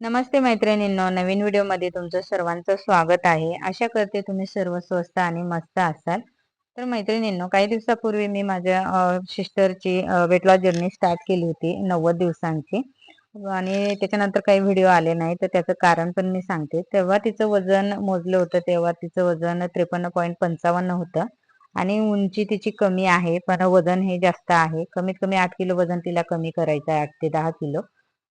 नमस्ते मैत्रिणींनो, नवीन व्हिडिओमध्ये तुमचं सर्वांचं स्वागत आहे. आशा करते तुम्ही सर्व स्वस्त आणि मस्त असाल. तर मैत्रिणींनो, काही दिवसापूर्वी मी माझ्या सिस्टरची वेट लॉस जर्नी स्टार्ट केली होती 90 दिवसांची. आणि त्याच्यानंतर काही व्हिडिओ आले नाही, तर त्याचं कारण पण मी सांगते. तेव्हा तिचं वजन मोजलं होतं, तेव्हा तिचं वजन 53.55 होतं आणि उंची तिची कमी आहे, पण वजन हे जास्त आहे. कमीत कमी 8 किलो वजन तिला कमी करायचं आहे, 8 ते 10 किलो.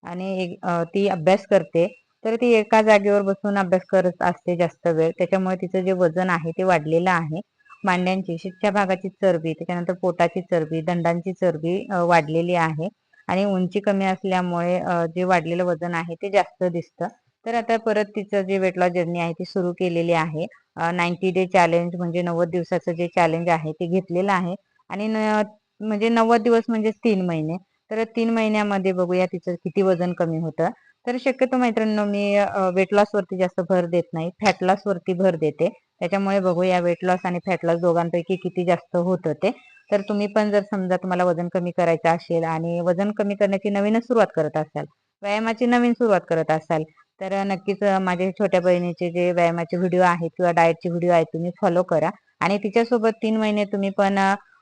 आणि ती अभ्यास करते. तर ती एका जागेवर बसून अभ्यास करत असते जास्त वेळ. त्याच्यामुळे तिचं जे वजन आहे ते वाढलेलं आहे. मांड्यांची, शीतच्या भागाची चरबी, त्याच्यानंतर पोटाची चरबी, दंडांची चरबी वाढलेली आहे. आणि उंची कमी असल्यामुळे जे वाढलेलं वजन आहे ते जास्त दिसतं. तर आता परत तिचं जे वेट लॉस जर्नी आहे ती सुरू केलेली आहे. 90 डे चॅलेंज म्हणजे 90 दिवसाचं जे चॅलेंज आहे ते घेतलेलं आहे. आणि म्हणजे 90 दिवस म्हणजे 3 महिने. तर 3 महिन्यामध्ये बघूया तिचं किती वजन कमी होतं. तर शक्यतो मैत्रिणींनो, मी वेट लॉस वरती जास्त भर देत नाही, फॅट लॉस वरती भर देते. त्याच्यामुळे बघूया वेट लॉस आणि फॅट लॉस दोघांपैकी किती जास्त होतं ते. तर तुम्ही पण जर समजा तुम्हाला वजन कमी करायचं असेल आणि वजन कमी करण्याची नवीनच सुरुवात करत असाल, व्यायामाची नवीन सुरुवात करत असाल, तर नक्कीच माझ्या छोट्या बहिणीचे जे व्यायामाचे व्हिडिओ आहेत किंवा डाएटचे व्हिडिओ आहेत तुम्ही फॉलो करा. आणि तिच्यासोबत 3 महिने तुम्ही पण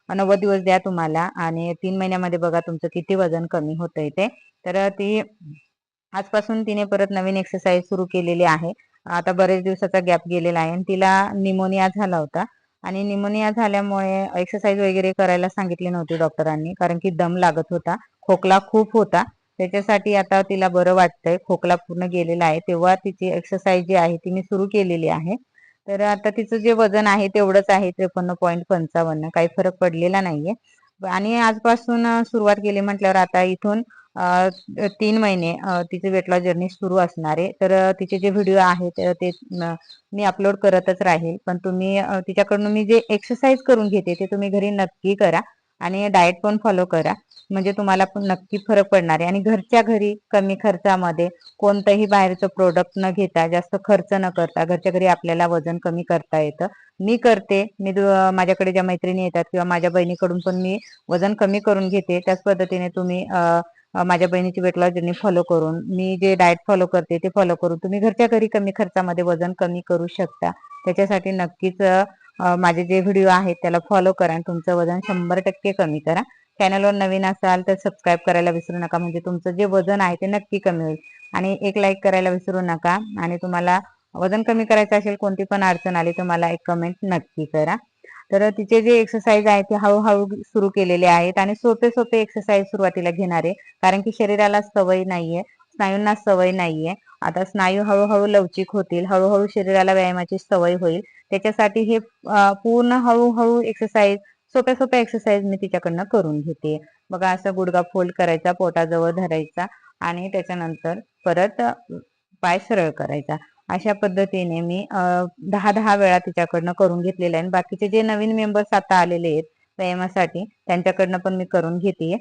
90 दिवस द्या तुम्हाला, आणि 3 महिन्यामध्ये बघा तुमचं किती वजन कमी होतंय ते. तर ती आजपासून तिने परत नवीन एक्सरसाइज सुरू केलेली आहे. आता बरेच दिवसाचा गॅप गेलेला आहे आणि तिला निमोनिया झाला होता. आणि निमोनिया झाल्यामुळे एक्सरसाइज वगैरे करायला सांगितली नव्हती डॉक्टरांनी, कारण की दम लागत होता, खोकला खूप होता. त्याच्यासाठी आता तिला बरं वाटतंय, खोकला पूर्ण गेलेला आहे. तेव्हा तिची एक्सरसाइज जी आहे ती मी सुरू केलेली आहे. तर आता तिचं जे वजन आहे तेवढंच आहे, 53.55. काही फरक पडलेला नाहीये. आणि आजपासून सुरुवात केली म्हटल्यावर आता इथून 3 महिने तिची वेट लॉस जर्नी सुरू असणार आहे. तर तिचे जे व्हिडिओ आहेत ते मी अपलोड करतच राहील. पण तुम्ही तिच्याकडून मी जे एक्सरसाइज करून घेते ते तुम्ही घरी नक्की करा. आणि डाएट पण फॉलो करा, म्हणजे तुम्हाला पण नक्की फरक पडणार आहे. आणि घरच्या घरी कमी खर्चामध्ये कोणतंही बाहेरचं प्रोडक्ट न घेता, जास्त खर्च न करता घरच्या घरी आपल्याला वजन कमी करता येतं. मी करते. माझ्याकडे ज्या मैत्रिणी येतात किंवा माझ्या बहिणीकडून पण मी वजन कमी करून घेते. त्याच पद्धतीने तुम्ही माझ्या बहिणीची वेट लॉस जर्नी फॉलो करून, मी जे डाएट फॉलो करते ते फॉलो करून तुम्ही घरच्या घरी कमी खर्चामध्ये वजन कमी करू शकता. त्याच्यासाठी नक्कीच माझे जे व्हिडिओ आहेत त्याला फॉलो करा आणि तुमचं वजन 100% कमी करा. चॅनलवर नवीन असाल तर सबस्क्राईब करायला विसरू नका, म्हणजे तुमचं जे वजन आहे ते नक्की कमी होईल. आणि एक लाईक करायला विसरू नका. आणि तुम्हाला वजन कमी करायचं असेल, कोणती पण अडचण आली तर मला एक कमेंट नक्की करा. तर तिचे जे एक्सरसाइज आहे ते हळूहळू सुरू केलेले आहेत आणि सोपे सोपे एक्सरसाइज सुरुवातीला घेणार आहे, कारण की शरीराला सवय नाहीये, स्नायूंना सवय नाहीये. आता स्नायू हळूहळू लवचिक होतील, हळूहळू शरीराला व्यायामाची सवय होईल. त्याच्यासाठी हे पूर्ण हळूहळू एक्सरसाइज, सोप्या सोप्या एक्सरसाइज मी तिच्याकडनं करून घेते. बघा, असं गुडघा फोल्ड करायचा, पोटाजवळ धरायचा आणि त्याच्यानंतर परत पाय सरळ करायचा. अशा पद्धतीने मी 10-10 वेळा तिच्याकडनं करून घेतलेले आहे. बाकीचे जे नवीन मेंबर्स आता आलेले आहेत व्यायामासाठी, त्यांच्याकडनं पण मी करून घेते.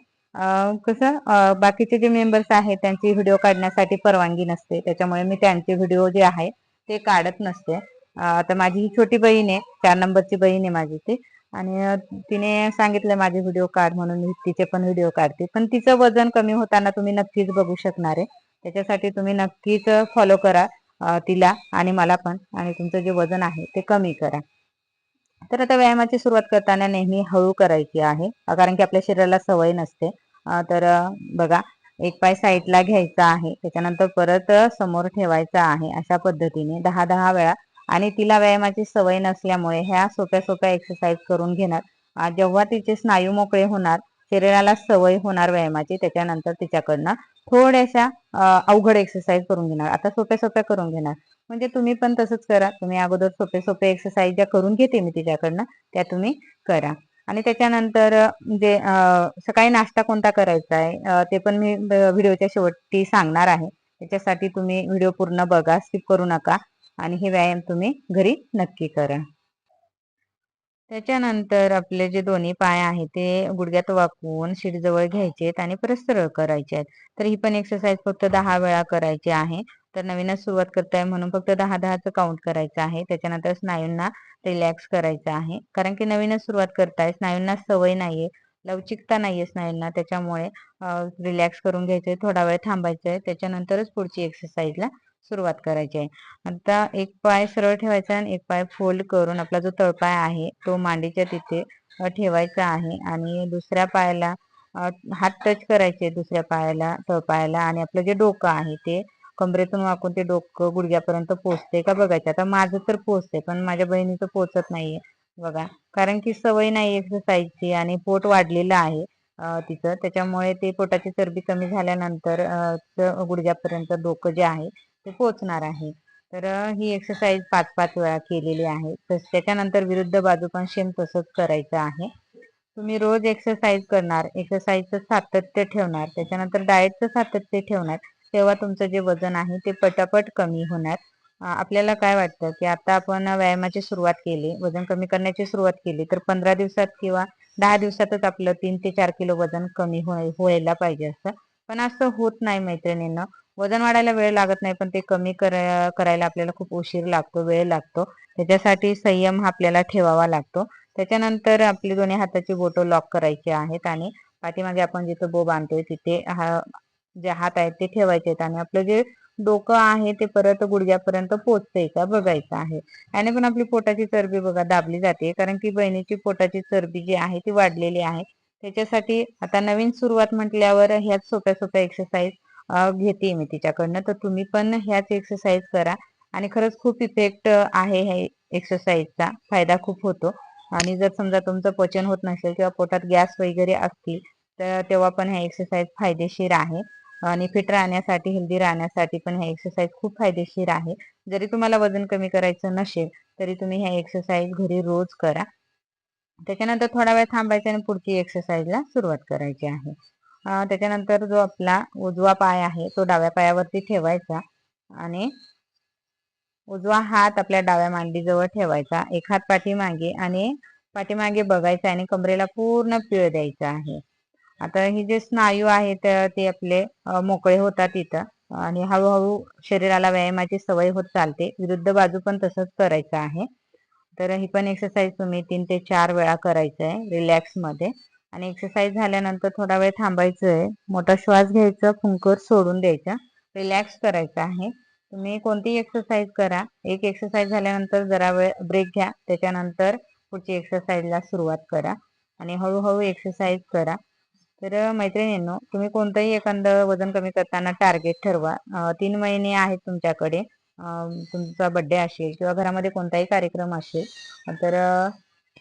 कसं बाकीचे जे मेंबर्स आहेत त्यांची व्हिडिओ काढण्यासाठी परवानगी नसते, त्याच्यामुळे मी त्यांचे व्हिडिओ जे आहे ते काढत नसते. आता माझी ही छोटी बहीण आहे, 4 नंबरची बहीण आहे माझी ती. आणि तिने सांगितलं माझे व्हिडिओ काढ म्हणून, मी तिचे पण व्हिडिओ काढते. पण तिचं वजन कमी होताना तुम्ही नक्कीच बघू शकणार आहे. त्याच्यासाठी तुम्ही नक्कीच फॉलो करा तिला आणि मला पण, आणि तुमचं जे वजन आहे ते कमी करा. तर आता व्यायामाची सुरुवात करताना नेहमी हळू करायची आहे, कारण की आपल्या शरीराला सवय नसते. तर बघा, एक पाय साईडला घ्यायचा आहे, त्याच्यानंतर परत समोर ठेवायचा आहे. अशा पद्धतीने 10-10 वेळा. आणि तिला व्यायामाची सवय नसल्यामुळे ह्या सोप्या सोप्या एक्सरसाइज करून घेणार. जेव्हा तिचे स्नायू मोकळे होणार, शरीराला सवय होणार व्यायामाची, त्याच्यानंतर तिच्याकडनं थोड्याशा अवघड एक्सरसाइज करून घेणार. आता सोप्या सोप्या करून घेणार. म्हणजे तुम्ही पण तसंच करा. तुम्ही अगोदर सोपे सोपे एक्सरसाइज ज्या करून घेते मी तिच्याकडनं त्या तुम्ही करा. आणि त्याच्यानंतर म्हणजे सकाळी नाश्ता कोणता करायचा आहे ते पण मी व्हिडिओच्या शेवटी सांगणार आहे. त्याच्यासाठी तुम्ही व्हिडिओ पूर्ण बघा, स्किप करू नका. आणि हे व्यायाम तुम्ही घरी नक्की करा. त्याच्यानंतर आपले जे दोन्ही पाय आहेत ते गुडघ्यात वाकवून शिडजवळ घ्यायचेत आणि परत सरळ करायचे आहेत. तर ही पण एक्सरसाइज फक्त 10 वेळा करायची आहे. तर नवीनच सुरुवात करताय म्हणून फक्त 10-10चं काउंट करायचं आहे. त्याच्यानंतर स्नायूंना रिलॅक्स करायचं आहे, कारण की नवीनच सुरुवात करताय, स्नायूंना सवय नाहीये. लवचिकता नाहीये स्नायूंना, त्याच्यामुळे रिलॅक्स करून घ्यायचंय, थोडा वेळ थांबायचंय, त्याच्यानंतरच पुढची एक्सरसाइजला सुरुवात करायची आहे. आता एक पाय सरळ ठेवायचा आणि एक पाय फोल्ड करून आपला जो तळपाय आहे तो मांडीच्या तिथे ठेवायचा आहे आणि दुसऱ्या पायाला हात टच करायचे, दुसऱ्या पायाला तळपायाला, आणि आपलं जे डोकं आहे ते कमरेतून वाकून ते डोकं गुडघ्यापर्यंत पोहोचते का बघायचं. आता माझं तर पोहोचते, पण माझ्या बहिणीचं पोहोचत नाहीये बघा, कारण की सवय नाही एक्सरसाइजची आणि पोट वाढलेलं आहे तिचं, त्याच्यामुळे ते पोटाची चरबी कमी झाल्यानंतर गुडघ्यापर्यंत डोकं जे आहे ते पोहोचणार आहे. तर ही एक्सरसाइज 5-5 वेळा केलेली आहे. त्याच्यानंतर विरुद्ध बाजू पण सेम तसंच करायचं आहे. तुम्ही रोज एक्सरसाइज करणार, एक्सरसाइजचं सातत्य ठेवणार, त्याच्यानंतर डाएटचं सातत्य ठेवणार, तेव्हा तुमचं जे वजन आहे ते पटापट कमी होणार. आपल्याला काय वाटतं की आता आपण व्यायामाची सुरुवात केली, वजन कमी करण्याची सुरुवात केली, तर 15 दिवसात किंवा 10 दिवसातच आपलं 3 ते 4 किलो वजन कमी व्हायला पाहिजे असतं. पण असं होत नाही मैत्रिणींनो. वजन वाढायला वेळ लागत नाही, पण ते कमी करायला आपल्याला खूप उशीर लागतो, वेळ लागतो. त्याच्यासाठी संयम हा आपल्याला ठेवावा लागतो. त्याच्यानंतर आपली दोन्ही हाताची बोटं लॉक करायची आहेत आणि पाठीमागे आपण जिथं बो बांधतोय तिथे जे हात आहेत ते ठेवायचे आहेत आणि आपलं जे डोकं आहे ते परत गुडघ्यापर्यंत पोहोचतंय का बघायचं आहे. याने पण आपली पोटाची चरबी बघा दाबली जाते, कारण की बहिणीची पोटाची चरबी जी आहे ती वाढलेली आहे. त्याच्यासाठी आता नवीन सुरुवात म्हटल्यावर ह्याच सोप्या सोप्या एक्सरसाइज घेते मी तिच्याकडनं, तर तुम्ही पण ह्याच एक्सरसाइज करा आणि खरंच खूप इफेक्ट आहे ह्या एक्सरसाइजचा, फायदा खूप होतो. आणि जर समजा तुमचं पचन होत नसेल किंवा पोटात गॅस वगैरे असतील तर तेव्हा पण ह्या एक्सरसाइज फायदेशीर आहे. आणि फिट राहण्यासाठी, हेल्दी राहण्यासाठी पण ह्या एक्सरसाइज खूप फायदेशीर आहे. जरी तुम्हाला वजन कमी करायचं नसेल तरी तुम्ही ह्या एक्सरसाइज घरी रोज करा. त्याच्यानंतर थोडा वेळ थांबायचा आणि पुढची एक्सरसाइजला सुरुवात करायची आहे. त्याच्यानंतर जो आपला उजवा पाय आहे तो डाव्या पायावरती ठेवायचा आणि उजवा हात आपल्या डाव्या मांडीजवळ ठेवायचा, एक हात पाठीमागे आणि पाठीमागे बघायचा आणि कमरेला पूर्ण पीळ द्यायचा आहे. आता हे जे स्नायू आहेत ते आपले मोकळे होतात इथं आणि हळूहळू शरीराला व्यायामाची सवय होत चालते. विरुद्ध बाजू पण तसंच करायचं आहे. तर ही पण एक्सरसाइज तुम्ही 3 ते 4 वेळा करायचं आहे रिलॅक्स मध्ये. आणि एक्सरसाइज झाल्यानंतर थोडा वेळ थांबायचं आहे, मोठा श्वास घ्यायचा, फुंकर सोडून द्यायचा, रिलॅक्स करायचं आहे. तुम्ही कोणतीही एक्सरसाइज करा, एक एक्सरसाइज झाल्यानंतर जरा वेळ ब्रेक घ्या, त्याच्यानंतर पुढची एक्सरसाइजला सुरुवात करा आणि हळूहळू एक्सरसाइज करा. तर मैत्रिणींनो, तुम्ही कोणतंही एखादं वजन कमी करताना टार्गेट ठरवा. 3 महिने आहेत तुमच्याकडे, तुमचा बर्थडे असेल किंवा घरामध्ये कोणताही कार्यक्रम असेल, तर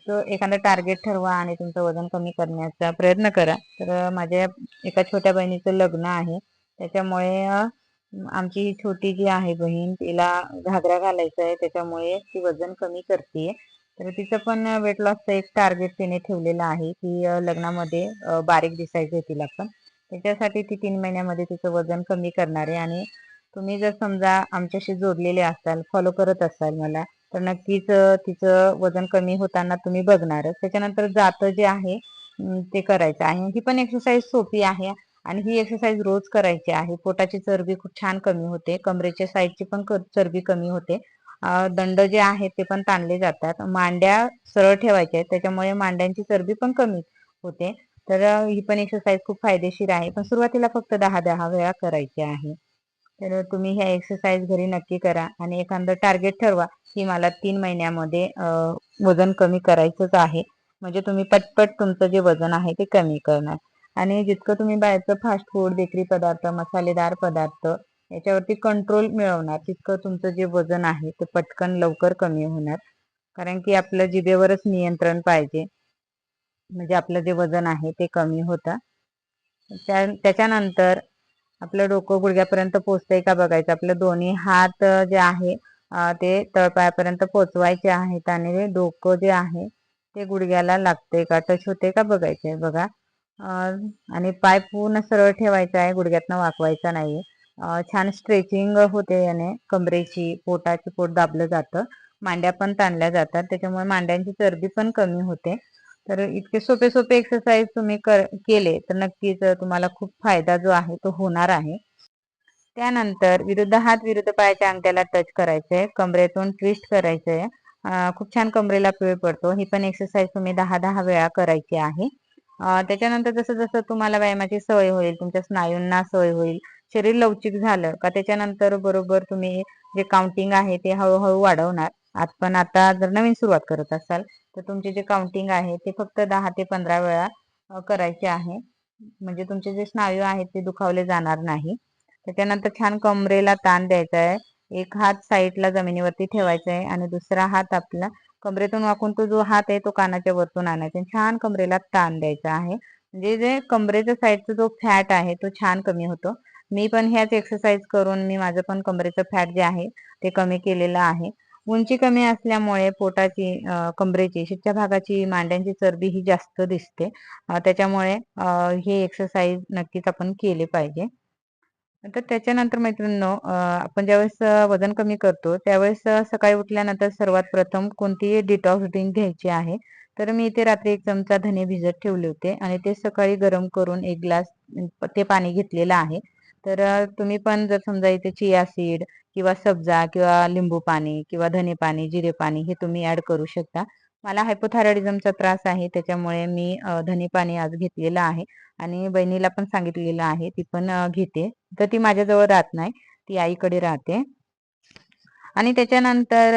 तो एखादा टार्गेट ठरवा आणि तुमचं वजन कमी करण्याचा प्रयत्न करा. तर माझ्या एका छोट्या बहिणीचं लग्न आहे, त्याच्यामुळे आमची ही छोटी जी आहे बहीण, तिला घागरा घालायचा आहे, त्याच्यामुळे ती वजन कमी करते. तर तिचं पण वेट लॉसचं एक टार्गेट तिने ठेवलेलं आहे की लग्नामध्ये बारीक दिसायचं तिला पण. त्याच्यासाठी ती 3 महिन्यामध्ये तिचं वजन कमी करणार आहे. आणि तुम्ही जर समजा आमच्याशी जोडलेले असाल, फॉलो करत असाल मला, तर नक्कीच तिचं वजन कमी होताना तुम्ही बघणारच. त्याच्यानंतर जातं जे आहे ते करायचं आहे. ही पण एक्सरसाइज सोपी आहे आणि ही एक्सरसाइज रोज करायची आहे. पोटाची चरबी खूप छान कमी होते, कमरेच्या साईडची पण चरबी कमी होते, दंड जे आहेत ते पण ताणले जातात, मांड्या सरळ ठेवायच्या आहेत, त्याच्यामुळे मांड्यांची चरबी पण कमी होते. तर ही पण एक्सरसाइज खूप फायदेशीर आहे, पण सुरुवातीला फक्त 10-10 वेळा करायची आहे. तर तुम्ही ह्या एक्सरसाइज घरी नक्की करा आणि एखादं टार्गेट ठरवा की मला 3 महिन्यामध्ये वजन कमी करायचंच आहे. म्हणजे तुम्ही पटपट तुमचं जे वजन आहे ते कमी करणार. आणि जितकं तुम्ही बाहेरचं फास्ट फूड, बेकरी पदार्थ, मसालेदार पदार्थ याच्यावरती कंट्रोल मिळवणार, तितकं तुमचं जे वजन आहे ते पटकन लवकर कमी होणार. कारण की आपलं जिभेवरच नियंत्रण पाहिजे, म्हणजे आपलं जे वजन आहे ते कमी होतं. त्याच्यानंतर आपलं डोकं गुडघ्यापर्यंत पोहोचतंय का बघायचं. आपलं दोन्ही हात जे आहे ते तळपायापर्यंत पोहोचवायचे आहेत आणि डोकं जे आहे ते गुडघ्याला लागते का, टच होते का बघायचंय बघा. आणि पाय पूर्ण सरळ ठेवायचा आहे, गुडघ्यातनं वाकवायचा नाही. छान स्ट्रेचिंग होते याने, कमरेची, पोट दाबलं जातं, मांड्या पण ताणल्या जातात, त्याच्यामुळे मांड्यांची चरबी पण कमी होते. तर इतके सोपे सोपे एक्सरसाइज तुम्ही केले तर नक्कीच तुम्हाला खूप फायदा जो आहे तो होणार आहे. त्यानंतर विरुद्ध हात विरुद्ध पायाच्या अंगठ्याला टच करायचंय, कमरेतून ट्विस्ट करायचंय. खूप छान कमरेला पीळ पडतो. ही पण एक्सरसाइज तुम्ही 10-10 वेळा करायची आहे. त्याच्यानंतर जसं जसं तुम्हाला व्यायामाची सवय होईल, तुमच्या स्नायूंना सवय होईल, शरीर लवचिक झालं का त्याच्यानंतर बरोबर तुम्ही जे काउंटिंग आहे ते हळूहळू वाढवणार. पण आता जर नवीन सुरुवात करत असाल तर तुमचे जे काउंटिंग आहे ते फक्त 10 ते 15 वेळा करायचे आहे. म्हणजे तुमचे जे स्नायू आहेत ते दुखावले जाणार नाही. त्याच्यानंतर छान कमरेला ताण द्यायचा आहे. एक हात साईडला जमिनीवरती ठेवायचा आहे आणि दुसरा हात आपला कमरेतून वाकून तो जो हात आहे तो कानाच्या वरतून आणायचा आणि छान कमरेला ताण द्यायचा आहे. म्हणजे जे कमरेच्या साईडचा जो फॅट आहे तो छान कमी होतो. मी पण ह्याच एक्सरसाइज करून मी माझं पण कमरेचं फॅट जे आहे ते कमी केलेलं आहे. उंची कमी असल्यामुळे पोटाची, कमरेची, शिरच्या भागाची, मांड्यांची चरबी ही जास्त दिसते. त्याच्यामुळे हे एक्सरसाइज नक्कीच आपण केले पाहिजे. तर त्याच्यानंतर मैत्रिणींनो, आपण ज्यावेळेस वजन कमी करतो त्यावेळेस सकाळी उठल्यानंतर सर्वात प्रथम कोणतीही डिटॉक्स ड्रिंक घ्यायची आहे. तर मी इथे रात्री 1 चमचा धने भिजत ठेवले होते आणि ते सकाळी गरम करून 1 ग्लास ते पाणी घेतलेलं आहे. तर तुम्ही पण जर समजा इथे चिया सीड किंवा सब्जा किंवा लिंबू पाणी किंवा धने पाणी, जिरे पाणी हे तुम्ही ऍड करू शकता. मला हायपोथायरॉइडिझमचा त्रास आहे त्याच्यामुळे मी धने पाणी आज घेतलेलं आहे आणि बहिणीला पण सांगितलेलं आहे, ती पण घेते. तर ती माझ्याजवळ राहत नाही, ती आईकडे राहते. आणि त्याच्यानंतर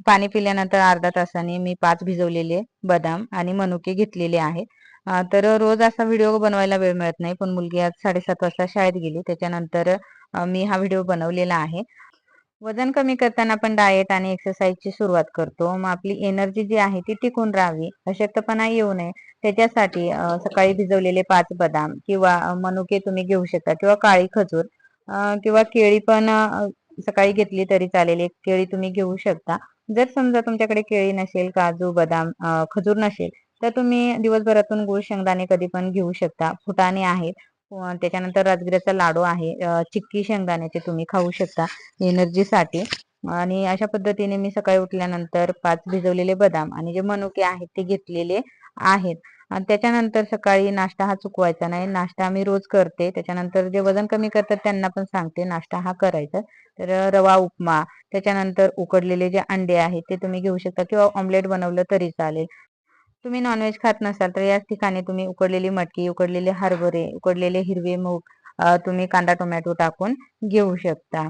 पाणी पिल्यानंतर अर्धा तासाने मी 5 भिजवलेले बदाम आणि मनुके घेतलेले आहे. तर रोज असा व्हिडिओ बनवायला वेळ मिळत नाही, पण मुलगी आज 7:30 वाजता शाळेत गेली त्याच्यानंतर मी हा व्हिडिओ बनवलेला आहे. वजन कमी करताना आपण डाएट आणि एक्सरसाइजची सुरुवात करतो. मग आपली एनर्जी जी आहे ती टिकून राहावी, अशक्तपणा येऊ नये त्याच्यासाठी सकाळी भिजवलेले 5 बदाम किंवा मनुके तुम्ही घेऊ शकता किंवा काळी खजूर किंवा केळी पण सकाळी घेतली तरी चालेल. एक केळी तुम्ही घेऊ शकता. जर समजा तुमच्याकडे केळी नसेल, काजू, बदाम, खजूर नसेल तर तुम्ही दिवसभरातून गूळ शेंगदाणे कधी पण घेऊ शकता. फुटाणे आहेत, त्याच्यानंतर राजगिऱ्याचा लाडू आहे, चिक्की शेंगदाण्याचे तुम्ही खाऊ शकता एनर्जीसाठी. आणि अशा पद्धतीने मी सकाळी उठल्यानंतर 5 भिजवलेले बदाम आणि जे मनुके आहेत ते घेतलेले आहेत. आणि त्याच्यानंतर सकाळी नाश्ता हा चुकवायचा नाही. नाश्ता मी रोज करते. त्याच्यानंतर जे वजन कमी करतात त्यांना पण सांगते नाश्ता हा करायचा. तर रवा उपमा, त्याच्यानंतर उकडलेले जे अंडे आहेत ते तुम्ही घेऊ शकता किंवा ऑमलेट बनवलं तरी चालेल. तुम्ही नॉनव्हेज खात नसाल तर याच ठिकाणी तुम्ही उकडलेली मटकी, उकडलेले हरभरे, उकडलेले हिरवे मूग तुम्ही कांदा टोमॅटो टाकून घेऊ शकता.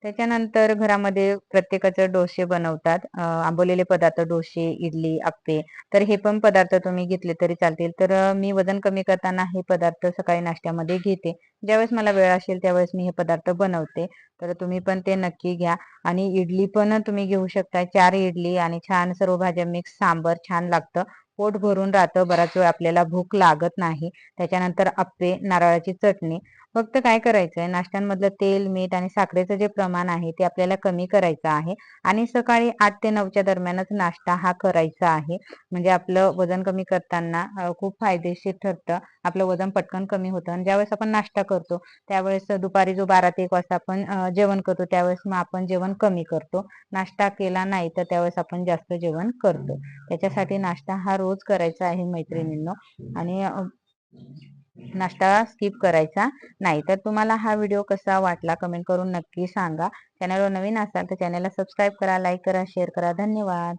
त्याच्यानंतर घरामध्ये प्रत्येकाचे डोसे बनवतात. आंबवलेले पदार्थ डोसे, इडली, आप्पे. तर हे पण पदार्थ तुम्ही घेतले तरी चालतील. तर मी वजन कमी करताना हे पदार्थ सकाळी नाश्त्यामध्ये घेते. ज्यावेळेस मला वेळ असेल त्यावेळेस मी हे पदार्थ बनवते. तर तुम्ही पण ते नक्की घ्या. आणि इडली पण तुम्ही घेऊ शकता. 4 इडली आणि छान सर्व भाज्या मिक्स सांबर छान लागतं. पोट भरून राहतं. बराच वेळ आपल्याला भूक लागत नाही. त्याच्यानंतर आप्पे, नारळाची चटणी. फक्त काय करायचंय, नाश्त्यांमधलं तेल, मीठ आणि साखरेचं जे प्रमाण आहे ते आपल्याला कमी करायचं आहे आणि सकाळी 8 ते 9च्या दरम्यानच नाश्ता हा करायचा आहे. म्हणजे आपलं वजन कमी करताना खूप फायदेशीर ठरतं. आपलं वजन पटकन कमी होतं आणि ज्यावेळेस आपण नाश्ता करतो त्यावेळेस दुपारी जो 12 ते 1 वाजता आपण जेवण करतो त्यावेळेस मग आपण जेवण कमी करतो. नाश्ता केला नाही तर त्यावेळेस आपण जास्त जेवण करतो. त्याच्यासाठी नाश्ता हा रोज करायचा आहे मैत्रिणींनो. आणि नाश्ता स्किप करायचा नाही. तर तुम्हाला हा व्हिडिओ कसा वाटला कमेंट करून नक्की सांगा. चॅनलवर नवीन असाल तर चॅनलला सबस्क्राईब करा, लाईक करा, शेअर करा. धन्यवाद.